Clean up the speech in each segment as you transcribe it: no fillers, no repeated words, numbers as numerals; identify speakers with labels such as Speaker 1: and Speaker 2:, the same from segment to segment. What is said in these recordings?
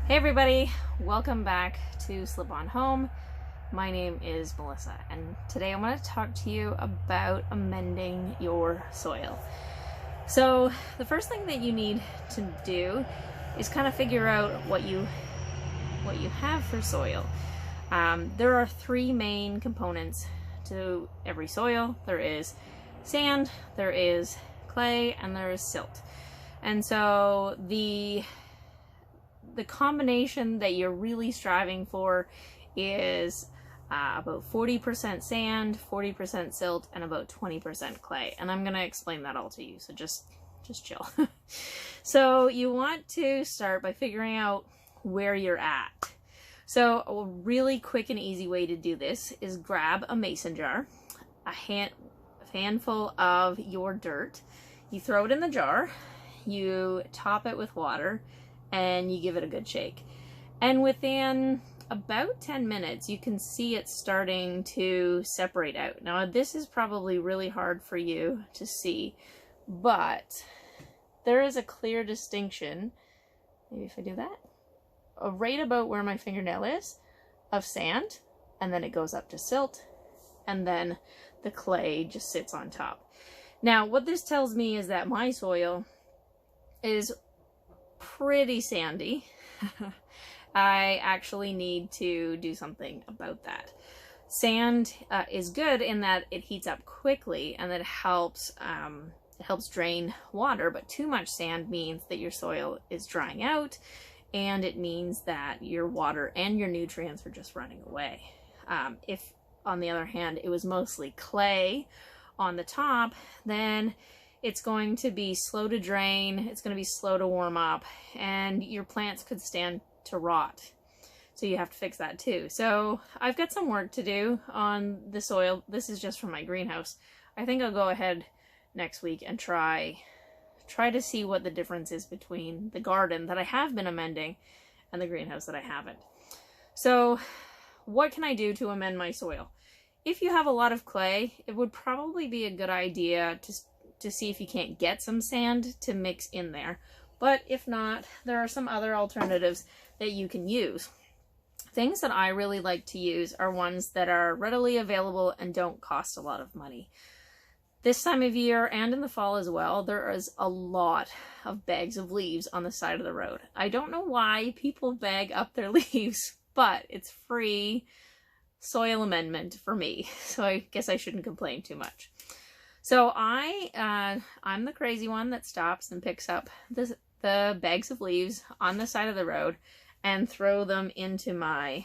Speaker 1: Hey everybody, welcome back to Slip On Home. My name is Melissa, and today I'm going to talk to you about amending your soil. So the first thing that you need to do is kind of figure out what you have for soil. There are three main components to every soil. There is sand, there is clay, and there is silt. And so the combination that you're really striving for is about 40% sand, 40% silt, and about 20% clay. And I'm going to explain that all to you, so just chill. So you want to start by figuring out where you're at. So a really quick and easy way to do this is grab a mason jar, a handful of your dirt, you throw it in the jar, you top it with water, and you give it a good shake. And within about 10 minutes, you can see it starting to separate out. Now, this is probably really hard for you to see, but there is a clear distinction, maybe if I do that, right about where my fingernail is, of sand, and then it goes up to silt, and then the clay just sits on top. Now, what this tells me is that my soil is pretty sandy. I actually need to do something about that. Sand is good in that it heats up quickly and that it helps drain water, but too much sand means that your soil is drying out, and it means that your water and your nutrients are just running away. If, on the other hand, it was mostly clay on the top, then it's going to be slow to drain, it's going to be slow to warm up, and your plants could stand to rot. So you have to fix that too. So I've got some work to do on the soil. This is just from my greenhouse. I think I'll go ahead next week and try to see what the difference is between the garden that I have been amending and the greenhouse that I haven't. So what can I do to amend my soil? If you have a lot of clay, it would probably be a good idea to see if you can't get some sand to mix in there. But if not, there are some other alternatives that you can use. Things that I really like to use are ones that are readily available and don't cost a lot of money. This time of year and in the fall as well, there is a lot of bags of leaves on the side of the road. I don't know why people bag up their leaves, but it's free soil amendment for me, so I guess I shouldn't complain too much. So I'm the crazy one that stops and picks up the bags of leaves on the side of the road and throw them into my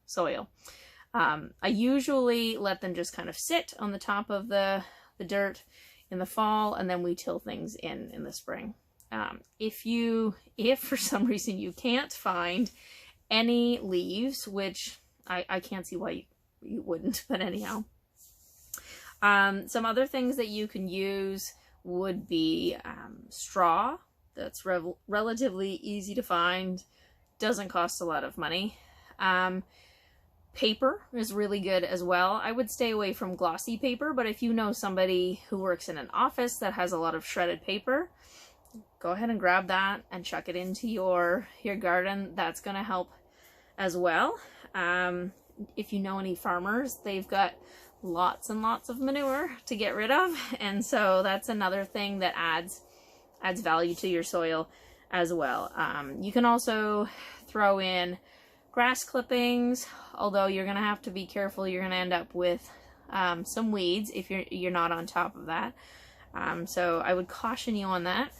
Speaker 1: soil. I usually let them just kind of sit on the top of the dirt in the fall, and then we till things in the spring. If for some reason you can't find any leaves, which I can't see why you wouldn't, but anyhow. Some other things that you can use would be straw. That's relatively easy to find, doesn't cost a lot of money. Paper is really good as well. I would stay away from glossy paper, but if you know somebody who works in an office that has a lot of shredded paper, go ahead and grab that and chuck it into your garden. That's going to help as well. If you know any farmers, they've got lots and lots of manure to get rid of, and so that's another thing that adds value to your soil as well. You can also throw in grass clippings, although you're going to have to be careful. You're going to end up with some weeds if you're not on top of that. So I would caution you on that.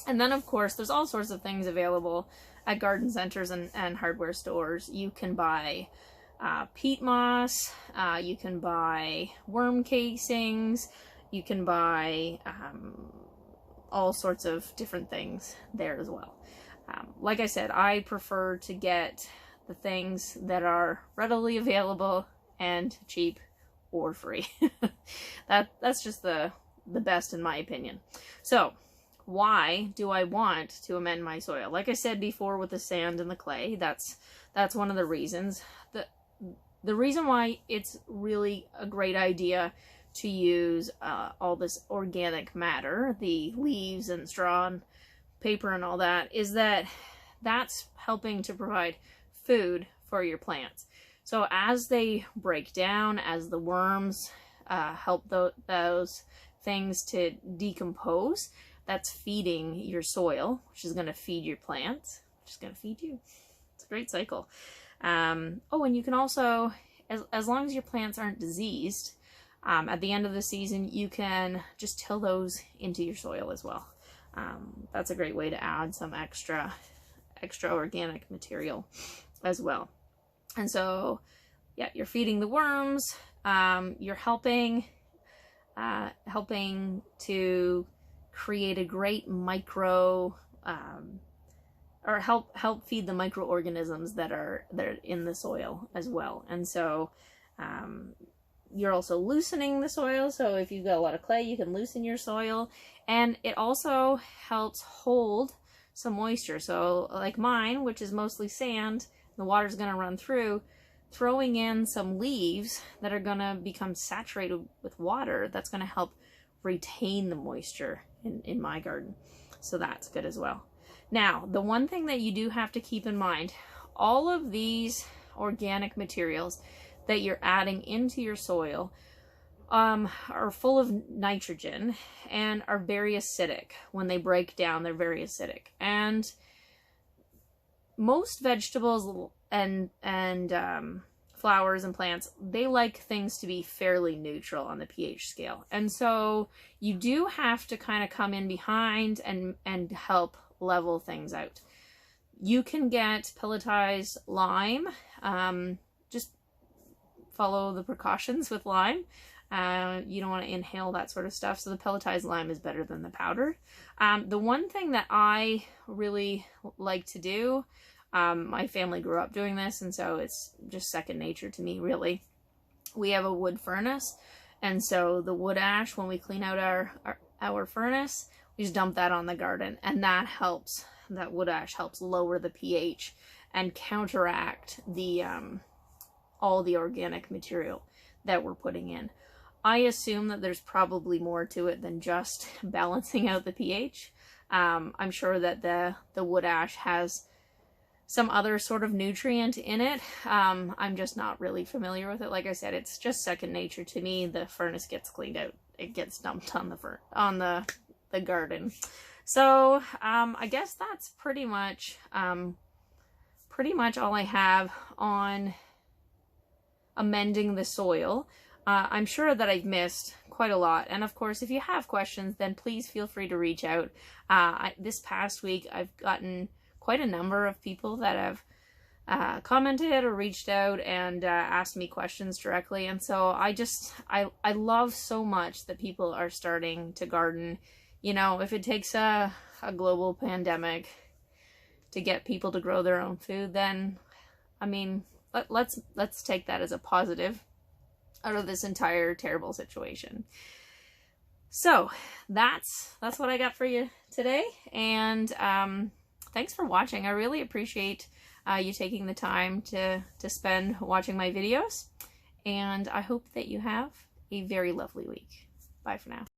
Speaker 1: And then of course there's all sorts of things available at garden centers and hardware stores. You can buy peat moss, you can buy worm casings, you can buy all sorts of different things there as well. Like I said, I prefer to get the things that are readily available and cheap or free. That's just the best in my opinion. So why do I want to amend my soil? Like I said before with the sand and the clay, that's one of the reasons. The reason why it's really a great idea to use all this organic matter, the leaves and straw and paper and all that, is that that's helping to provide food for your plants. So as they break down, as the worms help those things to decompose, that's feeding your soil, which is going to feed your plants, which is going to feed you. It's a great cycle. Oh, and you can also, as long as your plants aren't diseased, at the end of the season, you can just till those into your soil as well. That's a great way to add some extra organic material as well. And so, yeah, you're feeding the worms. You're helping to create a great micro, or help feed the microorganisms that are in the soil as well. And so, you're also loosening the soil. So if you've got a lot of clay, you can loosen your soil, and it also helps hold some moisture. So like mine, which is mostly sand, the water's going to run through. Throwing in some leaves that are going to become saturated with water, that's going to help retain the moisture in my garden. So that's good as well. Now, the one thing that you do have to keep in mind, all of these organic materials that you're adding into your soil are full of nitrogen and are very acidic. When they break down, they're very acidic. And most vegetables and flowers and plants, they like things to be fairly neutral on the pH scale. And so you do have to kind of come in behind and help level things out. You can get pelletized lime. Just follow the precautions with lime. You don't want to inhale that sort of stuff. So the pelletized lime is better than the powdered. The one thing that I really like to do, my family grew up doing this, and so it's just second nature to me, really. We have a wood furnace, and so the wood ash, when we clean out our furnace, we just dump that on the garden, and that helps. That wood ash helps lower the pH and counteract the all the organic material that we're putting in. I assume that there's probably more to it than just balancing out the pH. I'm sure that the wood ash has some other sort of nutrient in it. I'm just not really familiar with it. Like I said, it's just second nature to me. The furnace gets cleaned out. It gets dumped on the garden. So I guess that's pretty much all I have on amending the soil. I'm sure that I've missed quite a lot. And of course, if you have questions, then please feel free to reach out. This past week, I've gotten quite a number of people that have commented or reached out and asked me questions directly. And so I love so much that people are starting to garden. You know, if it takes a global pandemic to get people to grow their own food, then, I mean, let's take that as a positive out of this entire terrible situation. So that's what I got for you today. And thanks for watching. I really appreciate you taking the time to spend watching my videos. And I hope that you have a very lovely week. Bye for now.